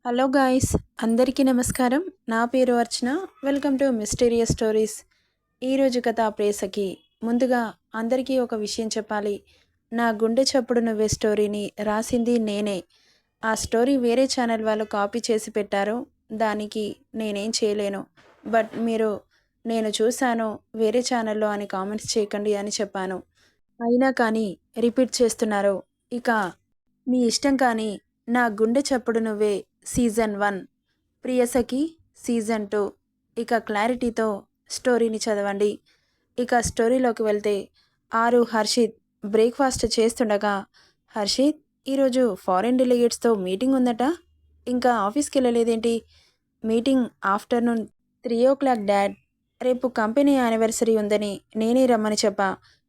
Hello guys, అందరికీ నమస్కారం. నా పేరు Archana. Welcome to mysterious stories. ఈరోజు కథ ప్రేసకి. ముందుగా అందరికీ ఒక విషయం చెప్పాలి. నా గుండె చప్పుడు నువ్వే స్టోరీని రాసింది నేనే. ఆ స్టోరీ వేరే ఛానల్ వాళ్ళు కాపీ చేసి పెట్టారు. దానికి నేనేం చేయలేను. బట్ మీరు నేను చూశాను వేరే ఛానల్లో అని కామెంట్స్ చేయకండి అని చెప్పాను. అయినా కానీ రిపీట్ చేస్తున్నారు. ఇక మీ ఇష్టం. కానీ నా గుండె చప్పుడు నువ్వే సీజన్ 1, ప్రియసఖి సీజన్ 2. ఇక క్లారిటీతో స్టోరీని చదవండి. ఇక స్టోరీలోకి వెళ్తే, హర్షిత్ బ్రేక్ఫాస్ట్ చేస్తుండగా, హర్షిత్ ఈరోజు ఫారెన్ డెలిగేట్స్తో మీటింగ్ ఉందట, ఇంకా ఆఫీస్కి వెళ్ళలేదేంటి? Meeting afternoon 3 o'clock dad. రేపు కంపెనీ యానివర్సరీ ఉందని నేనే రమ్మని చెప్పా.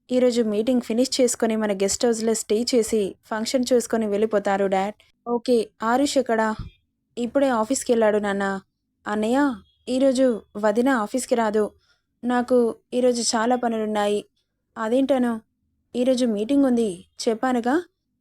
ఈరోజు మీటింగ్ ఫినిష్ చేసుకొని మన గెస్ట్ హౌస్లో స్టే చేసి ఫంక్షన్ చూసుకొని వెళ్ళిపోతారు డాడ్. ఓకే, ఆరుష్ ఎక్కడా? ఇప్పుడే ఆఫీస్కి వెళ్ళాడు నాన్న. అన్నయ్య, ఈరోజు వదిన ఆఫీస్కి రాదు. నాకు ఈరోజు చాలా పనులున్నాయి. అదేంటను? ఈరోజు మీటింగ్ ఉంది చెప్పానుగా.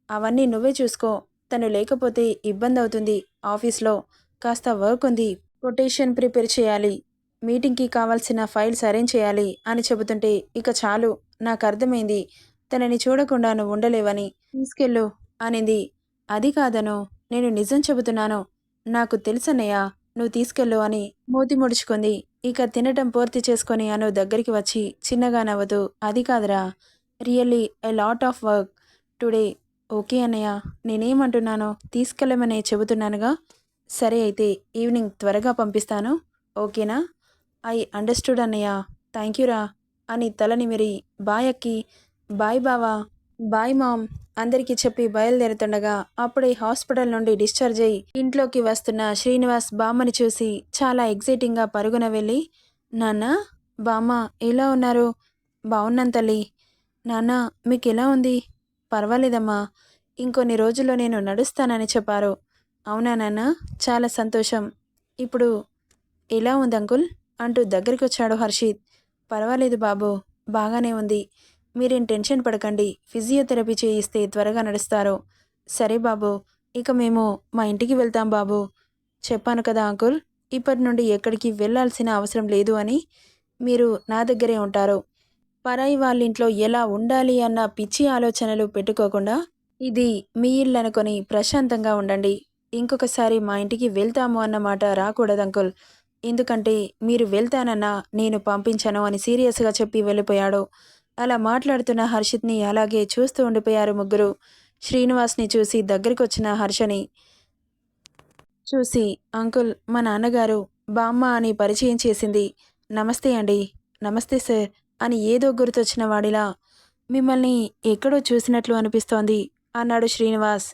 అవన్నీ నువ్వే చూసుకో. తను లేకపోతే ఇబ్బంది అవుతుంది. ఆఫీస్లో కాస్త వర్క్ ఉంది. కొటేషన్ ప్రిపేర్ చేయాలి. మీటింగ్కి కావాల్సిన ఫైల్స్ అరేంజ్ చేయాలి అని చెబుతుంటే, ఇక చాలు, నాకు అర్థమైంది తనని చూడకుండా నువ్వు ఉండలేవని. తీసుకెళ్ళు అనింది. అది కాదను, నేను నిజం చెబుతున్నాను. నాకు తెలుసన్నయ్య, నువ్వు తీసుకెళ్ళు అని మూతి ముడుచుకుంది. ఇక తినటం పూర్తి చేసుకొని అను దగ్గరికి వచ్చి చిన్నగా నవ్వుతూ, అది కాదురా, really a lot of work today. Okay అన్నయ్య, నేనేమంటున్నానో తీసుకెళ్ళమనే చెబుతున్నానుగా. సరే అయితే ఈవినింగ్ త్వరగా పంపిస్తాను, ఓకేనా? ఐ అండర్స్టూడ్ అన్నయ్య, థ్యాంక్ యూరా అని తల నిమిరి బాయ్ అక్కి, బాయ్ బావా, బాయ్ మామ్ అందరికీ చెప్పి బయలుదేరుతుండగా, అప్పుడే హాస్పిటల్ నుండి డిశ్చార్జ్ అయ్యి ఇంట్లోకి వస్తున్న శ్రీనివాస్ బామ్మని చూసి చాలా ఎగ్జైటింగ్గా పరుగున వెళ్ళి, నాన్న, బామ్మ ఎలా ఉన్నారు? బాగున్నాను తల్లి. నాన్న, మీకు ఎలా ఉంది? పర్వాలేదమ్మా, ఇంకొన్ని రోజుల్లో నేను నడుస్తానని చెప్పారు. అవునా నాన్న, చాలా సంతోషం. ఇప్పుడు ఎలా ఉంది అంకుల్ అంటూ దగ్గరికి వచ్చాడు హర్షిత్. పర్వాలేదు బాబు, బాగానే ఉంది. మీరేం టెన్షన్ పడకండి. ఫిజియోథెరపీ చేయిస్తే త్వరగా నడుస్తారు. సరే బాబు, ఇక మేము మా ఇంటికి వెళ్తాం బాబు. చెప్పాను కదా అంకుల్, ఇప్పటి నుండి ఎక్కడికి వెళ్ళాల్సిన అవసరం లేదు అని. మీరు నా దగ్గరే ఉంటారు. పరాయి వాళ్ళింట్లో ఎలా ఉండాలి అన్న పిచ్చి ఆలోచనలు పెట్టుకోకుండా ఇది మీ ఇల్లు అనుకొని ప్రశాంతంగా ఉండండి. ఇంకొకసారి మా ఇంటికి వెళ్తాము అన్నమాట రాకూడదు అంకుల్. ఎందుకంటే మీరు వెళ్తానన్నా నేను పంపించను అని సీరియస్గా చెప్పి వెళ్ళిపోయాడు. అలా మాట్లాడుతున్న హర్షిత్ని అలాగే చూస్తూ ఉండిపోయారు ముగ్గురు. శ్రీనివాస్ని చూసి దగ్గరికొచ్చిన హర్షని చూసి, అంకుల్, మా నాన్నగారు బామ్మ అని పరిచయం చేసింది. నమస్తే అండి. నమస్తే సార్ అని ఏదో గుర్తొచ్చిన వాడిలా, మిమ్మల్ని ఎక్కడో చూసినట్లు అనిపిస్తోంది అన్నాడు శ్రీనివాస్.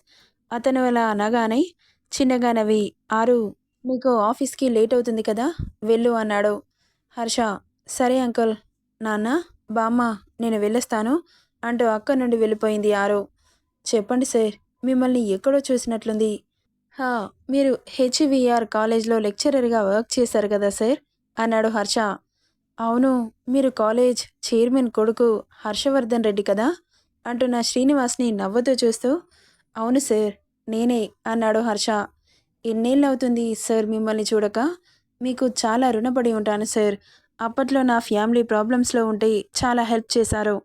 అతను అలా అనగానే చిన్నగా నవ్వి, ఆరు, నీకు ఆఫీస్కి లేట్ అవుతుంది కదా, వెళ్ళు అన్నాడు. హర్ష, సరే అంకుల్. నాన్న, బామ్మ, నేను వెళ్ళొస్తాను అంటూ అక్కడి నుండి వెళ్ళిపోయింది ఆరు. చెప్పండి సార్, మిమ్మల్ని ఎక్కడో చూసినట్లుంది. హా, మీరు హెచ్విఆర్ కాలేజ్లో లెక్చరర్గా వర్క్ చేశారు కదా సార్ అన్నాడు హర్ష. అవును, మీరు కాలేజ్ చైర్మన్ కొడుకు హర్షవర్ధన్ రెడ్డి కదా అంటున్న శ్రీనివాస్ని నవ్వుతూ చూస్తూ, అవును సార్, నేనే అన్నాడు హర్ష. ఎన్నేళ్ళవుతుంది సార్ మిమ్మల్ని చూడక? మీకు చాలా రుణపడి ఉంటాను సార్. అప్పట్లో నా ఫ్యామిలీ ప్రాబ్లమ్స్లో ఉంటే చాలా హెల్ప్ చేశారు.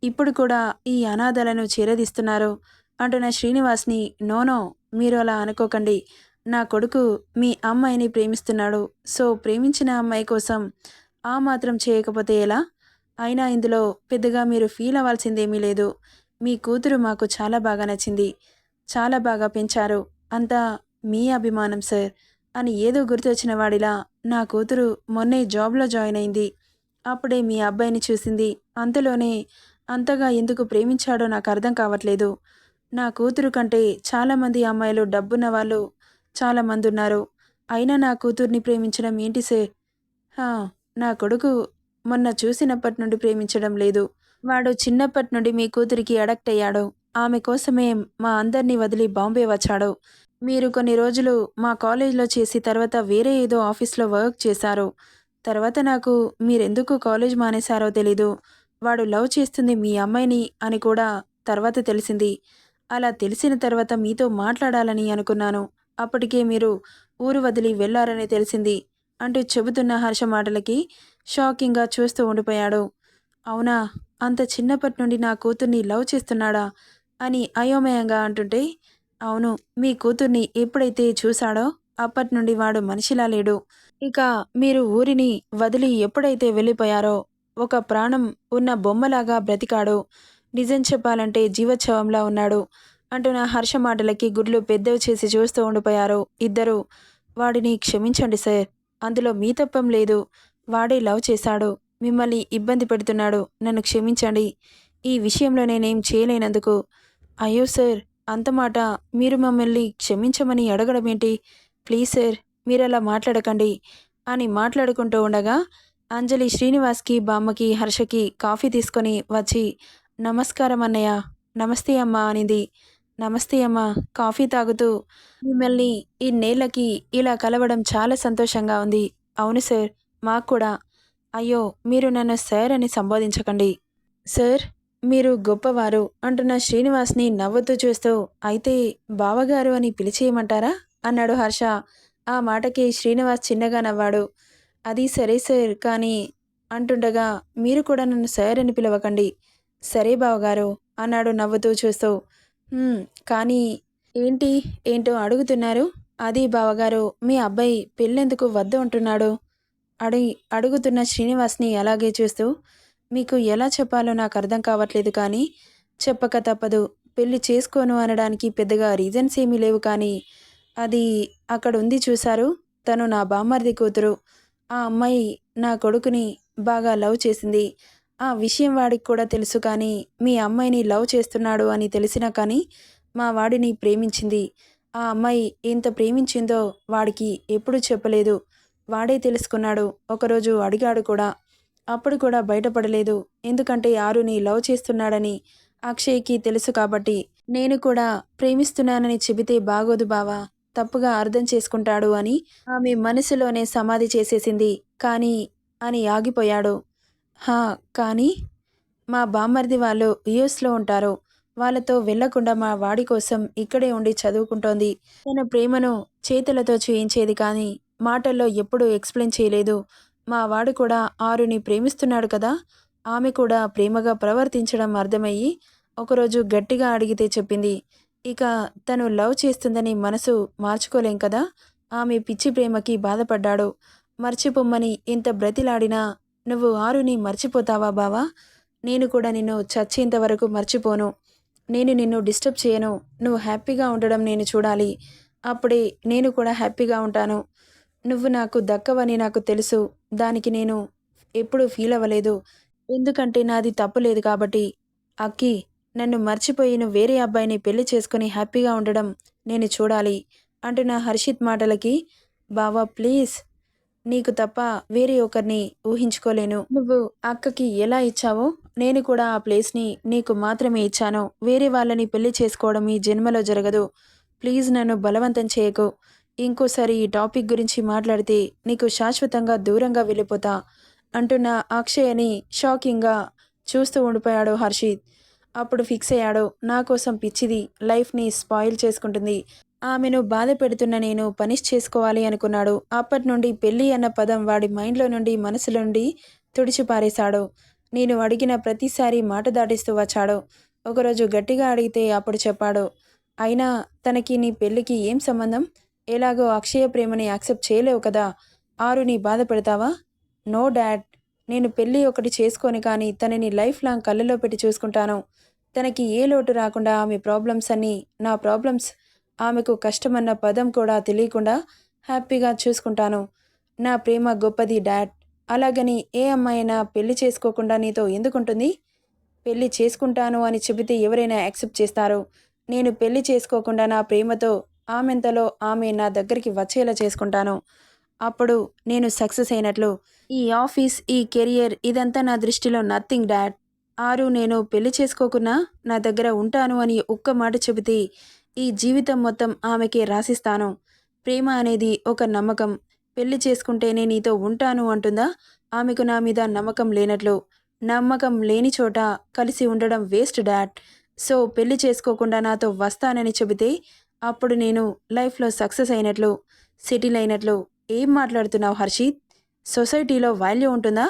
ఇప్పుడు కూడా ఈ అనాథలను చేరదీస్తున్నారు అంటున్న శ్రీనివాస్ని, నోనో, మీరు అలా అనుకోకండి. నా కొడుకు మీ అమ్మాయిని ప్రేమిస్తున్నాడు. సో ప్రేమించిన అమ్మాయి కోసం ఆ మాత్రం చేయకపోతే ఎలా? అయినా ఇందులో పెద్దగా మీరు ఫీల్ అవ్వాల్సిందేమీ లేదు. మీ కూతురు మాకు చాలా బాగా నచ్చింది. చాలా బాగా పెంచారు. అంతా మీ అభిమానం సార్ అని ఏదో గుర్తొచ్చిన వాడిలా, నా కూతురు మొన్నే జాబ్లో జాయిన్ అయింది. అప్పుడే మీ అబ్బాయిని చూసింది. అంతలోనే అంతగా ఎందుకు ప్రేమించాడో నాకు అర్థం కావట్లేదు. నా కూతురు కంటే చాలామంది అమ్మాయిలు డబ్బున్న వాళ్ళు చాలామంది ఉన్నారు. అయినా నా కూతుర్ని ప్రేమించడం ఏంటి సార్? హా, నా కొడుకు మొన్న చూసినప్పటి నుండి ప్రేమించడం లేదు. వాడు చిన్నప్పటి నుండి మీ కూతురికి అడక్ట్ అయ్యాడు. ఆమె కోసమే మా అందరినీ వదిలి బాంబే వచ్చాడు. మీరు కొన్ని రోజులు మా కాలేజ్లో చేసి తర్వాత వేరే ఏదో ఆఫీస్లో వర్క్ చేశారు. తర్వాత నాకు మీరెందుకు కాలేజ్ మానేశారో తెలీదు. వాడు లవ్ చేస్తుంది మీ అమ్మాయిని అని కూడా తర్వాత తెలిసింది. అలా తెలిసిన తర్వాత మీతో మాట్లాడాలని అనుకున్నాను. అప్పటికే మీరు ఊరు వదిలి వెళ్లారని తెలిసింది అంటూ చెబుతున్న హర్ష మాటలకి షాకింగ్గా చూస్తూ ఉండిపోయాడు. అవునా? అంత చిన్నప్పటి నుండి నా కూతుర్ని లవ్ చేస్తున్నాడా అని అయోమయంగా అంటుంటే, అవును, మీ కూతుర్ని ఎప్పుడైతే చూశాడో అప్పటి నుండి వాడు మనిషిలా లేడు. ఇక మీరు ఊరిని వదిలి ఎప్పుడైతే వెళ్ళిపోయారో ఒక ప్రాణం ఉన్న బొమ్మలాగా బ్రతికాడో, నిజం చెప్పాలంటే జీవోత్సవంలా ఉన్నాడు అంటున్న హర్ష మాటలకి గుడ్లు పెద్దవి చేసి చూస్తూ ఉండిపోయారు ఇద్దరు. వాడిని క్షమించండి సార్, అందులో మీ తప్పం లేదు. వాడే లవ్ చేశాడు, మిమ్మల్ని ఇబ్బంది పెడుతున్నాడు, నన్ను క్షమించండి, ఈ విషయంలో నేనేం చేయలేనందుకు. అయ్యో సార్, అంత మాట మీరు మమ్మల్ని క్షమించమని అడగడం ఏంటి? ప్లీజ్ సార్, మీరలా మాట్లాడకండి అని మాట్లాడుకుంటూ ఉండగా అంజలి శ్రీనివాస్కి, బామ్మకి, హర్షకి కాఫీ తీసుకొని వచ్చి, నమస్కారం అన్నయ్య, నమస్తే అమ్మా అనింది. నమస్తే అమ్మా, కాఫీ తాగుతూ, మిమ్మల్ని ఇన్నేళ్లకి ఇలా కలవడం చాలా సంతోషంగా ఉంది. అవును సార్, మాకు కూడా. అయ్యో, మీరు నన్ను సార్ అని సంబోధించకండి సార్, మీరు గొప్పవారు అంటున్న శ్రీనివాస్ని నవ్వుతూ చూస్తూ, అయితే బావగారు అని పిలిచేయమంటారా అన్నాడు హర్ష. ఆ మాటకి శ్రీనివాస్ చిన్నగా నవ్వాడు. అది సరే సార్, కానీ అంటుండగా, మీరు కూడా నన్ను సార్ అని పిలవకండి. సరే బావగారు అన్నాడు నవ్వుతూ చూస్తూ. కానీ ఏంటి, ఏంటో అడుగుతున్నారు? అది బావగారు, మీ అబ్బాయి పెళ్ళెందుకు వద్దు అంటున్నాడు అడుగుతున్న శ్రీనివాస్ని అలాగే చూస్తూ, మీకు ఎలా చెప్పాలో నాకు అర్థం కావట్లేదు, కానీ చెప్పక తప్పదు. పెళ్లి చేసుకోను అనడానికి పెద్దగా రీజన్స్ ఏమీ లేవు, కానీ అది అక్కడ ఉంది చూశారు, తను నా బామ్మర్ది కూతురు. ఆ అమ్మాయి నా కొడుకుని బాగా లవ్ చేసింది. ఆ విషయం వాడికి కూడా తెలుసు, కానీ మీ అమ్మాయిని లవ్ చేస్తున్నాడు అని తెలిసినా కానీ మా వాడిని ప్రేమించింది. ఆ అమ్మాయి ఎంత ప్రేమించిందో వాడికి ఎప్పుడూ చెప్పలేదు. వాడే తెలుసుకున్నాడు. ఒకరోజు అడిగాడు కూడా. అప్పుడు కూడా బయటపడలేదు. ఎందుకంటే ఆరుని లవ్ చేస్తున్నాడని అక్షయ్కి తెలుసు కాబట్టి. నేను కూడా ప్రేమిస్తున్నానని చెబితే బాగోదు బావా, తప్పుగా అర్థం చేసుకుంటాడు అని ఆమె మనసులోనే సమాధి చేసేసింది. కానీ అని ఆగిపోయాడు. హా, కానీ మా బామ్మర్ది వాళ్ళు యుఎస్లో ఉంటారు. వాళ్ళతో వెళ్లకుండా మా వాడి కోసం ఇక్కడే ఉండి చదువుకుంటోంది. తన ప్రేమను చేతులతో చూయించేది, కానీ మాటల్లో ఎప్పుడూ ఎక్స్ప్లెయిన్ చేయలేదు. మా వాడు కూడా ఆరుని ప్రేమిస్తున్నాడు కదా, ఆమె కూడా ప్రేమగా ప్రవర్తించడం అర్థమయ్యి ఒకరోజు గట్టిగా అడిగితే చెప్పింది. ఇక తను లవ్ చేస్తుందని మనసు మార్చుకోలేం కదా. ఆమె పిచ్చి ప్రేమకి బాధపడ్డాడు. మర్చిపోమ్మని ఇంత బ్రతిలాడినా నువ్వు ఆరుని మర్చిపోతావా బావా? నేను కూడా నిన్ను చచ్చేంత వరకు మర్చిపోను. నేను నిన్ను డిస్టర్బ్ చేయను. నువ్వు హ్యాపీగా ఉండడం నేను చూడాలి. అప్పుడే నేను కూడా హ్యాపీగా ఉంటాను. నువ్వు నాకు దక్కవని నాకు తెలుసు. దానికి నేను ఎప్పుడూ ఫీల్ అవ్వలేదు. ఎందుకంటే నాది తప్పు లేదు కాబట్టి. అక్కి, నన్ను మర్చిపోయి నువ్వు వేరే అబ్బాయిని పెళ్లి చేసుకుని హ్యాపీగా ఉండడం నేను చూడాలి అంటున్న హర్షిత్ మాటలకి, బావా ప్లీజ్, నీకు తప్ప వేరే ఒకరిని ఊహించుకోలేను. నువ్వు అక్కకి ఎలా ఇచ్చావో నేను కూడా ఆ ప్లేస్ని నీకు మాత్రమే ఇచ్చాను. వేరే వాళ్ళని పెళ్లి చేసుకోవడం ఈ జన్మలో జరగదు. ప్లీజ్ నన్ను బలవంతం చేయకు. ఇంకోసారి ఈ టాపిక్ గురించి మాట్లాడితే నీకు శాశ్వతంగా దూరంగా వెళ్ళిపోతా అంటున్న అక్షయని షాకింగ్గా చూస్తూ ఉండిపోయాడు హర్షిత్. అప్పుడు ఫిక్స్ అయ్యాడు, నా కోసం పిచ్చిది లైఫ్ని స్పాయిల్ చేసుకుంటుంది, ఆమెను బాధ పెడుతున్న నేను పనిష్ చేసుకోవాలి అనుకున్నాడు. అప్పటి నుండి పెళ్ళి అన్న పదం వాడి మైండ్లో నుండి మనసులో నుండి తుడిచిపారేశాడు. నేను అడిగిన ప్రతిసారి మాట దాటిస్తూ వచ్చాడు. ఒకరోజు గట్టిగా అడిగితే అప్పుడు చెప్పాడు, అయినా తనకి నీ పెళ్ళికి ఏం సంబంధం? ఎలాగో అక్షయ ప్రేమని యాక్సెప్ట్ చేయలేవు కదా, ఆరుని బాధ పెడతావా? నో డాడ్, నేను పెళ్ళి ఒకటి చేసుకొని కానీ తనని లైఫ్ లాంగ్ కళ్ళలో పెట్టి చూసుకుంటాను. తనకి ఏ లోటు రాకుండా ఆమె ప్రాబ్లమ్స్ అన్నీ నా ప్రాబ్లమ్స్, ఆమెకు కష్టమన్న పదం కూడా తెలియకుండా హ్యాపీగా చూసుకుంటాను. నా ప్రేమ గొప్పది డాడ్. అలాగని ఏ అమ్మాయినా పెళ్లి చేసుకోకుండా నీతో ఎందుకుంటుంది? పెళ్లి చేసుకుంటాను అని చెబితే ఎవరైనా యాక్సెప్ట్ చేస్తారు. నేను పెళ్లి చేసుకోకుండా నా ప్రేమతో ఆమెంతలో ఆమె నా దగ్గరికి వచ్చేలా చేసుకుంటాను. అప్పుడు నేను సక్సెస్ అయినట్లు. ఈ ఆఫీస్, ఈ కెరియర్ ఇదంతా నా దృష్టిలో నథింగ్ డాడ్. ఆరు నేను పెళ్లి చేసుకోకున్నా నా దగ్గర ఉంటాను అని ఒక్క మాట చెబితే ఈ జీవితం మొత్తం ఆమెకే రాసిస్తాను. ప్రేమ అనేది ఒక నమ్మకం. పెళ్లి చేసుకుంటేనే నీతో ఉంటాను అంటుందా? ఆమెకు నా మీద నమ్మకం లేనట్లు. నమ్మకం లేని చోట కలిసి ఉండడం వేస్ట్ డాడ్. సో పెళ్లి చేసుకోకుండా నాతో వస్తానని చెబితే అప్పుడు నేను లైఫ్లో సక్సెస్ అయినట్లు. సెటిల్ అయినట్లు. ఏం మాట్లాడుతున్నావు హర్షిత్? సొసైటీలో వాల్యూ ఉంటుందా?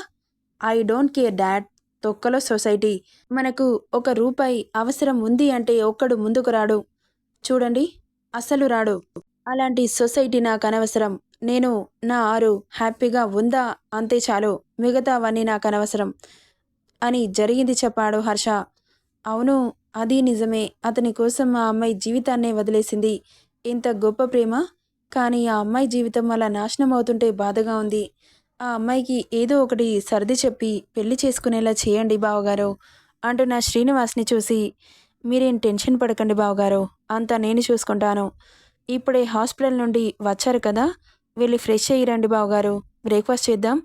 I don't care dad. తొక్కలో సొసైటీ. మనకు ఒక రూపాయి అవసరం ఉంది అంటే ఒక్కడు ముందుకు రాడు. చూడండి, అసలు రాడు. అలాంటి సొసైటీ నాకు అనవసరం. నేను నా ఆరు హ్యాపీగా ఉందా అంతే చాలు. మిగతావన్నీ నాకు అనవసరం అని జరిగింది చెప్పాడు హర్ష. అవును, అది నిజమే. అతని కోసం ఆ అమ్మాయి జీవితాన్నే వదిలేసింది. ఇంత గొప్ప ప్రేమ. కానీ ఆ అమ్మాయి జీవితం అలా నాశనం అవుతుంటే బాధగా ఉంది. ఆ అమ్మాయికి ఏదో ఒకటి సర్ది చెప్పి పెళ్లి చేసుకునేలా చేయండి బావగారు అంటున్న శ్రీనివాస్ని చూసి, మీరేం టెన్షన్ పడకండి బావగారు, అంతా నేను చూసుకుంటాను. ఇప్పుడే హాస్పిటల్ నుండి వచ్చారు కదా, వెళ్ళి ఫ్రెష్ అయ్యి రండి బావగారు, బ్రేక్ఫాస్ట్ చేద్దాం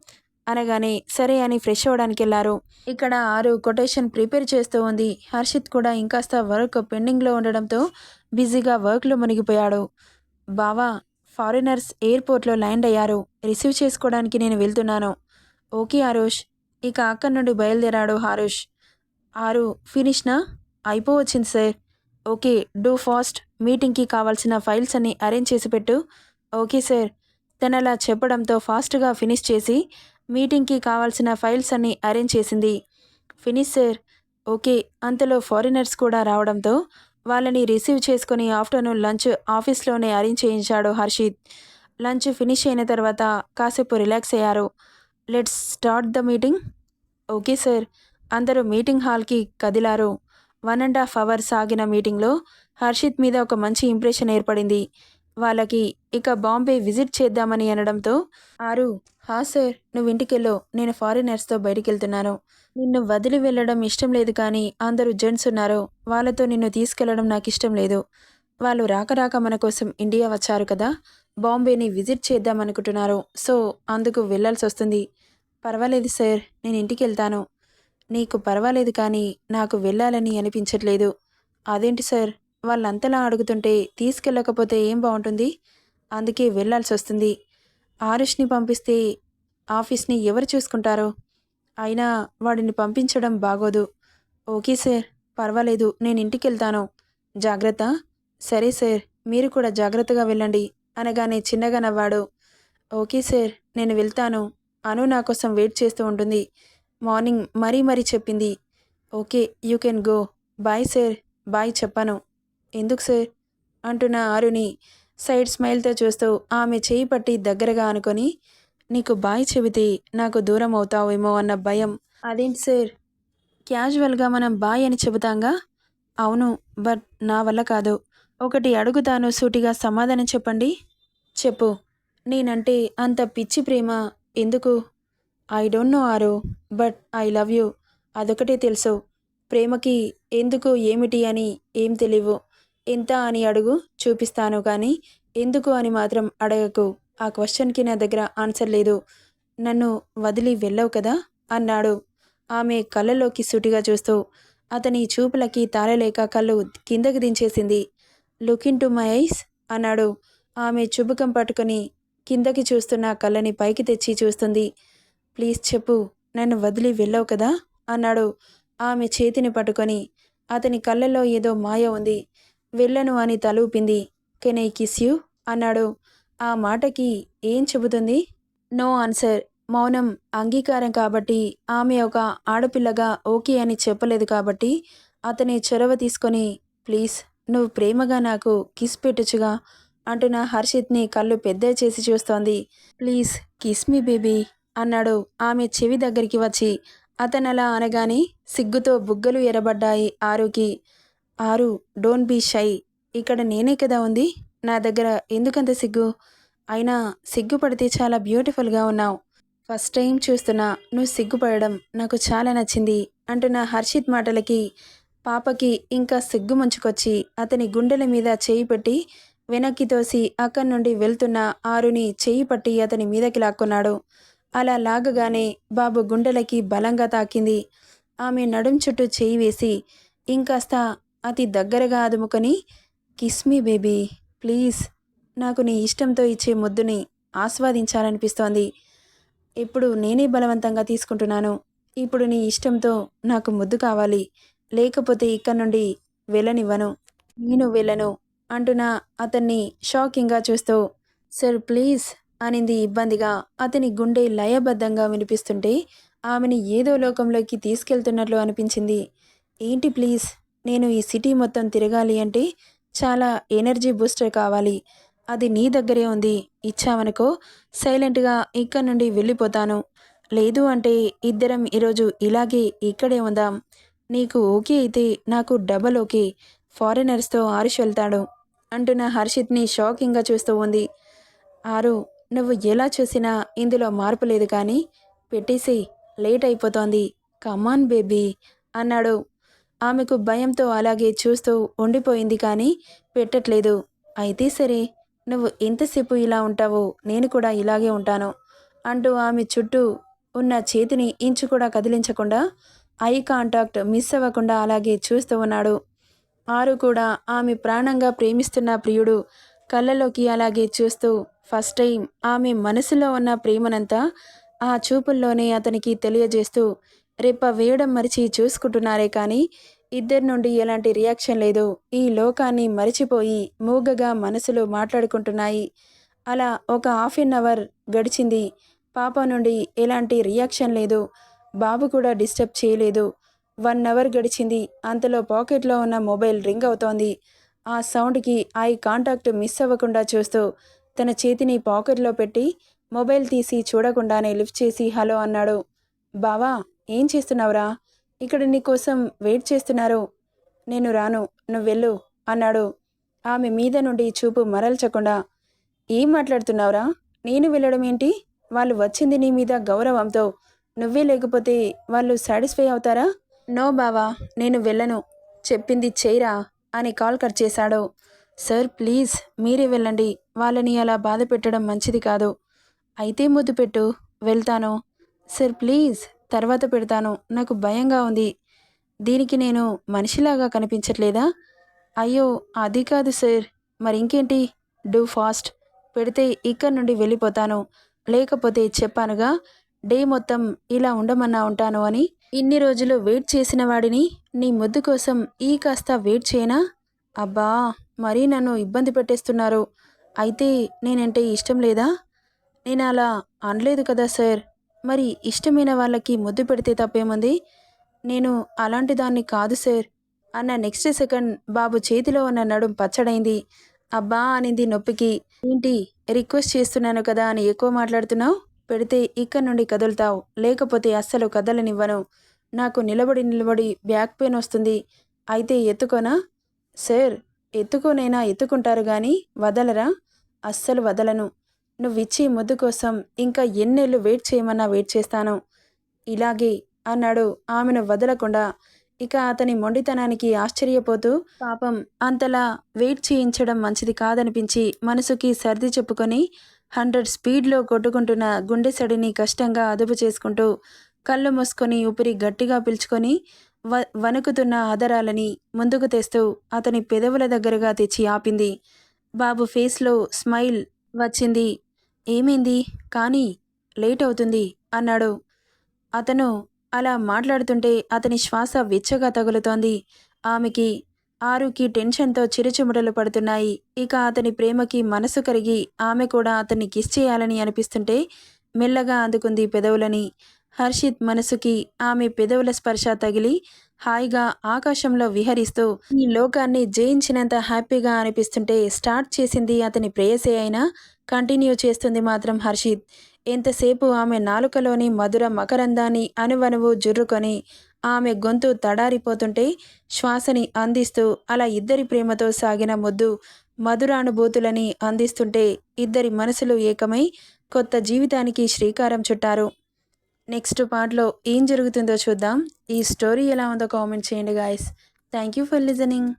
అనగానే సరే అని ఫ్రెష్ అవ్వడానికి వెళ్ళారు. ఇక్కడ ఆరు కొటేషన్ ప్రిపేర్ చేస్తూ ఉంది. హర్షిత్ కూడా ఇంకాస్త వర్క్ పెండింగ్లో ఉండడంతో బిజీగా వర్క్లో మునిగిపోయాడు. బావా, ఫారినర్స్ ఎయిర్పోర్ట్లో ల్యాండ్ అయ్యారు. రిసీవ్ చేసుకోవడానికి నేను వెళ్తున్నాను. ఓకే ఆరుష్. ఇక అక్కడి నుండి బయలుదేరాడు హారుష్. ఆరు ఫినిష్నా? అయిపోవచ్చింది సార్. Okay, do fast. మీటింగ్కి కావాల్సిన ఫైల్స్ అన్ని అరేంజ్ చేసి పెట్టు. Okay sir. తనలా చెప్పడంతో ఫాస్ట్గా ఫినిష్ చేసి మీటింగ్కి కావాల్సిన ఫైల్స్ అన్ని అరేంజ్ చేసింది. Finish sir. ఓకే. అంతలో ఫారినర్స్ కూడా రావడంతో వాళ్ళని రిసీవ్ చేసుకుని ఆఫ్టర్నూన్ లంచ్ ఆఫీస్లోనే అరేంజ్ చేయించాడు హర్షిత్. లంచ్ ఫినిష్ అయిన తర్వాత కాసేపు రిలాక్స్ అయ్యారు. Let's start the meeting. Okay sir. అందరూ మీటింగ్ హాల్కి కదిలారు. 1.5 hours సాగిన మీటింగ్లో హర్షిత్ మీద ఒక మంచి ఇంప్రెషన్ ఏర్పడింది వాళ్ళకి. ఇక బాంబే విజిట్ చేద్దామని అనడంతో ఆరు, హా సార్, నువ్వు ఇంటికెళ్ళు, నేను ఫారినర్స్తో బయటికెళ్తున్నాను. నిన్ను వదిలి వెళ్ళడం ఇష్టం లేదు, కానీ అందరూ జెంట్స్ ఉన్నారు, వాళ్ళతో నిన్ను తీసుకెళ్లడం నాకు ఇష్టం లేదు. వాళ్ళు రాక రాక మన కోసం ఇండియా వచ్చారు కదా, బాంబేని విజిట్ చేద్దామనుకుంటున్నారు. సో అందుకు వెళ్ళాల్సి వస్తుంది. పర్వాలేదు సార్, నేను ఇంటికి వెళ్తాను. నీకు పర్వాలేదు, కానీ నాకు వెళ్ళాలని అనిపించట్లేదు. అదేంటి సార్, వాళ్ళంతలా అడుగుతుంటే తీసుకెళ్ళకపోతే ఏం బాగుంటుంది? అందుకే వెళ్ళాల్సి వస్తుంది. ఆరుష్ని పంపిస్తే ఆఫీస్ని ఎవరు చూసుకుంటారో? అయినా వాడిని పంపించడం బాగోదు. ఓకే సార్, పర్వాలేదు, నేను ఇంటికి వెళ్తాను. జాగ్రత్త. సరే సార్, మీరు కూడా జాగ్రత్తగా వెళ్ళండి అనగానే చిన్నగా నవ్వాడు. ఓకే సార్, నేను వెళ్తాను. అను నా కోసం వెయిట్ చేస్తూ ఉంటుంది. మార్నింగ్ మరీ చెప్పింది. Okay, you can go. Bye sir. Bye చెప్పాను. ఎందుకు సార్ అంటున్న ఆరుని సైడ్ స్మైల్తో చూస్తూ ఆమె చేయి పట్టి దగ్గరగా అనుకొని, నీకు బాయ్ చెబితే నాకు దూరం అవుతావేమో అన్న భయం. అదేంటి సార్, క్యాజువల్గా మనం బాయ్ అని చెబుతాంగా. అవును, బట్ నా వల్ల కాదు. ఒకటి అడుగుతాను, సూటిగా సమాధానం చెప్పండి. చెప్పు. నేనంటే అంత పిచ్చి ప్రేమ ఎందుకు? ఐ డోంట్ నో ఆరు, బట్ ఐ లవ్ యూ. అదొకటే తెలుసు. ప్రేమకి ఎందుకు ఏమిటి అని ఏం తెలియవు. ఎంత అని అడుగు, చూపిస్తాను, కానీ ఎందుకు అని మాత్రం అడగకు. ఆ క్వశ్చన్కి నా దగ్గర ఆన్సర్ లేదు. నన్ను వదిలి వెళ్ళవు కదా అన్నాడు ఆమె కళ్ళలోకి సూటిగా చూస్తూ. అతని చూపులకి తాళలేక కళ్ళు కిందకి దించేసింది. Look into my eyes అన్నాడు. ఆమె చుబుకం పట్టుకుని కిందకి చూస్తున్న కళ్ళని పైకి తెచ్చి చూస్తుంది. ప్లీజ్ చెప్పు, నన్ను వదిలి వెళ్ళవు కదా అన్నాడు ఆమె చేతిని పట్టుకొని. అతని కళ్ళల్లో ఏదో మాయ ఉంది. వెళ్ళను అని తలూపింది. కెన్ ఐ కిస్ యూ అన్నాడు. ఆ మాటకి ఏం చెబుతుంది? No answer. మౌనం అంగీకారం కాబట్టి, ఆమె ఒక ఆడపిల్లగా ఓకే అని చెప్పలేదు కాబట్టి అతని చొరవ తీసుకొని, ప్లీజ్ నువ్వు ప్రేమగా నాకు కిస్ పెట్టొచ్చుగా అంటున్న హర్షిత్ని కళ్ళు పెద్ద చేసి చూస్తోంది. ప్లీజ్ కిస్ మీ బేబీ అన్నాడు ఆమె చెవి దగ్గరికి వచ్చి. అతనలా అనగానే సిగ్గుతో బుగ్గలు ఎర్రబడ్డాయి ఆరుకి. ఆరు, డోంట్ బీ షై. ఇక్కడ నేనే కదా ఉంది, నా దగ్గర ఎందుకంత సిగ్గు? అయినా సిగ్గుపడితే చాలా బ్యూటిఫుల్గా ఉన్నావు. ఫస్ట్ టైం చూస్తున్నా నువ్వు సిగ్గుపడడం నాకు చాలా నచ్చింది అంటున్న హర్షిత్ మాటలకి పాపకి ఇంకా సిగ్గు ముంచుకొచ్చి అతని గుండెల మీద చేయి పెట్టి వెనక్కి తోసి అక్కడి నుండి వెళ్తున్న ఆరుని చేయి పట్టి అతని మీదకి లాక్కున్నాడు. అలా లాగగానే బాబు గుండెలకి బలంగా తాకింది. ఆమె నడుం చుట్టూ చేయి వేసి ఇంకాస్త అతి దగ్గరగా అదుముకొని, కిస్ మీ బేబీ ప్లీజ్. నాకు నీ ఇష్టంతో ఇచ్చే ముద్దుని ఆస్వాదించాలనిపిస్తోంది. ఇప్పుడు నేనే బలవంతంగా తీసుకుంటున్నాను. ఇప్పుడు నీ ఇష్టంతో నాకు ముద్దు కావాలి, లేకపోతే ఇక్కడి నుండి వెళ్ళనివ్వను. నేను వెళ్ళను అంటున్నా అతన్ని షాకింగ్గా చూస్తూ. సార్ ప్లీజ్ అనింది ఇబ్బందిగా. అతని గుండె లయబద్ధంగా వినిపిస్తుంటే ఆమెని ఏదో లోకంలోకి తీసుకెళ్తున్నట్లు అనిపించింది. ఏంటి ప్లీజ్? నేను ఈ సిటీ మొత్తం తిరగాలి అంటే చాలా ఎనర్జీ బూస్టర్ కావాలి. అది నీ దగ్గరే ఉంది. ఇచ్చావనుకో సైలెంట్గా ఇక్కడి నుండి వెళ్ళిపోతాను. లేదు అంటే ఇద్దరం ఈరోజు ఇలాగే ఇక్కడే ఉందాం. నీకు ఓకే అయితే నాకు డబల్ ఓకే. ఫారినర్స్‌తో ఆరుష్ వెళ్తాడు అంటున్న హర్షిత్‌ని షాకింగ్‌గా చూస్తూ ఉంది. ఆరు, నువ్వు ఎలా చూసినా ఇందులో మార్పు లేదు కానీ పెట్టేసేయ్, లేట్ అయిపోతోంది. కమాన్ బేబీ అన్నాడు. ఆమెకు భయంతో అలాగే చూస్తూ ఉండిపోయింది కానీ పెట్టట్లేదు. అయితే సరే, నువ్వు ఎంతసేపు ఇలా ఉంటావో నేను కూడా ఇలాగే ఉంటాను అంటూ ఆమె చుట్టూ ఉన్న చేతిని ఇంచు కూడా కదిలించకుండా ఐ కాంటాక్ట్ మిస్ అవ్వకుండా అలాగే చూస్తూ ఉన్నాడు. ఆరు కూడా ఆమె ప్రాణంగా ప్రేమిస్తున్న ప్రియుడు కళ్ళలోకి అలాగే చూస్తూ ఫస్ట్ టైం ఆమె మనసులో ఉన్న ప్రేమనంతా ఆ చూపుల్లోనే అతనికి తెలియజేస్తూ రెప్ప వేయడం మరిచి చూసుకుంటున్నారే కానీ ఇద్దరి నుండి ఎలాంటి రియాక్షన్ లేదు. ఈ లోకాన్ని మరిచిపోయి మూగగా మనసులో మాట్లాడుకుంటున్నాయి. అలా ఒక హాఫ్ ఎన్ అవర్ గడిచింది. పాప నుండి ఎలాంటి రియాక్షన్ లేదు. బాబు కూడా డిస్టర్బ్ చేయలేదు. 1 అవర్ గడిచింది. అంతలో పాకెట్లో ఉన్న మొబైల్ రింగ్ అవుతోంది. ఆ సౌండ్కి ఐ కాంటాక్ట్ మిస్ అవ్వకుండా చూస్తూ తన చేతిని పాకెట్లో పెట్టి మొబైల్ తీసి చూడకుండానే లిఫ్ట్ చేసి హలో అన్నాడు. బావా, ఏం చేస్తున్నావురా? ఇక్కడ నీకోసం వెయిట్ చేస్తున్నారు. నేను రాను, నువ్వెళ్ళు అన్నాడు ఆమె మీద నుండి చూపు మరల్చకుండా. ఏం మాట్లాడుతున్నావురా? నేను వెళ్ళడం ఏంటి? వాళ్ళు వచ్చింది నీ మీద గౌరవంతో. నువ్వే లేకపోతే వాళ్ళు సాటిస్ఫై అవుతారా? నో బావా, నేను వెళ్ళను. చెప్పింది చెయ్యరా అని కాల్ కట్ చేశాడు. సార్ ప్లీజ్ మీరే వెళ్ళండి. వాళ్ళని అలా బాధ పెట్టడం మంచిది కాదు. అయితే ముద్దు పెట్టు, వెళ్తాను. సార్ ప్లీజ్, తర్వాత పెడతాను. నాకు భయంగా ఉంది. దీనికి నేను మనిషిలాగా కనిపించట్లేదా? అయ్యో అది కాదు సార్. మరింకేంటి? Do fast. పెడితే ఇక్కడి నుండి వెళ్ళిపోతాను. లేకపోతే చెప్పానుగా, డే మొత్తం ఇలా ఉండమన్నా ఉంటాను అని. ఇన్ని రోజులు వెయిట్ చేసిన వాడిని నీ ముద్దు కోసం ఈ కాస్త వెయిట్ చేయనా? అబ్బా, మరీ నన్ను ఇబ్బంది పెట్టేస్తున్నారు. అయితే నేనంటే ఇష్టం లేదా? నేను అలా అనలేదు కదా సార్. మరి ఇష్టమైన వాళ్ళకి ముద్దు పెడితే తప్పేముంది? నేను అలాంటి దాన్ని కాదు సార్ అన్న నెక్స్ట్ సెకండ్ బాబు చేతిలో ఉన్న నడుం పచ్చడైంది. అబ్బా అనింది నొప్పికి. ఏంటి, రిక్వెస్ట్ చేస్తున్నాను కదా అని ఎక్కువ మాట్లాడుతున్నావు? పెడితే ఇక్కడి నుండి కదులుతావు, లేకపోతే అస్సలు కదలనివ్వను. నాకు నిలబడి నిలబడి బ్యాక్ పెయిన్ వస్తుంది. అయితే ఎత్తుకోనా? సార్, ఎత్తుకోనైనా ఎత్తుకుంటారు కానీ వదలరా? అస్సలు వదలను. నువ్విచ్చి ముద్దు కోసం ఇంకా ఎన్నేళ్ళు వెయిట్ చేయమన్నా వెయిట్ చేస్తాను. ఇలాగే అన్నాడు ఆమెను వదలకుండా. ఇక అతని మొండితనానికి ఆశ్చర్యపోతూ పాపం అంతలా వెయిట్ చేయించడం మంచిది కాదనిపించి మనసుకి సర్ది చెప్పుకొని 100 స్పీడ్లో కొట్టుకుంటున్న గుండె సడిని కష్టంగా అదుపు చేసుకుంటూ కళ్ళు మూసుకొని ఊపిరి గట్టిగా పీల్చుకొని వణుకుతున్న ఆదరాలని ముందుకు తెస్తూ అతని పెదవుల దగ్గరగా తెచ్చి ఆపింది. బాబు ఫేస్లో స్మైల్ వచ్చింది. ఏమైంది? కానీ లేట్ అవుతుంది అన్నాడు. అతను అలా మాట్లాడుతుంటే అతని శ్వాస వెచ్చగా తగులుతోంది. ఆమెకి ఆరుకి టెన్షన్తో చిరుచెమటలు పడుతున్నాయి. ఇక అతని ప్రేమకి మనసు కరిగి ఆమె కూడా అతన్ని కిస్ చేయాలని అనిపిస్తుంటే మెల్లగా అందుకుంది పెదవులని. హర్షిత్ మనసుకి ఆమె పెదవుల స్పర్శ తగిలి హాయిగా ఆకాశంలో విహరిస్తూ ఈ లోకాన్ని జయించినంత హ్యాపీగా అనిపిస్తుంటే స్టార్ట్ చేసింది అతని ప్రేయసే అయినా కంటిన్యూ చేస్తుంది మాత్రం హర్షిత్. ఎంతసేపు ఆమె నాలుకలోని మధుర మకరందాన్ని అణువణువు జుర్రుకొని ఆమె గొంతు తడారిపోతుంటే శ్వాసని అందిస్తూ అలా ఇద్దరి ప్రేమతో సాగిన ముద్దు మధురానుభూతులని అందిస్తుంటే ఇద్దరి మనసులు ఏకమై కొత్త జీవితానికి శ్రీకారం చుట్టారు. నెక్స్ట్ పార్ట్లో ఏం జరుగుతుందో చూద్దాం. ఈ స్టోరీ ఎలా ఉందో కామెంట్ చేయండి guys. Thank you for listening.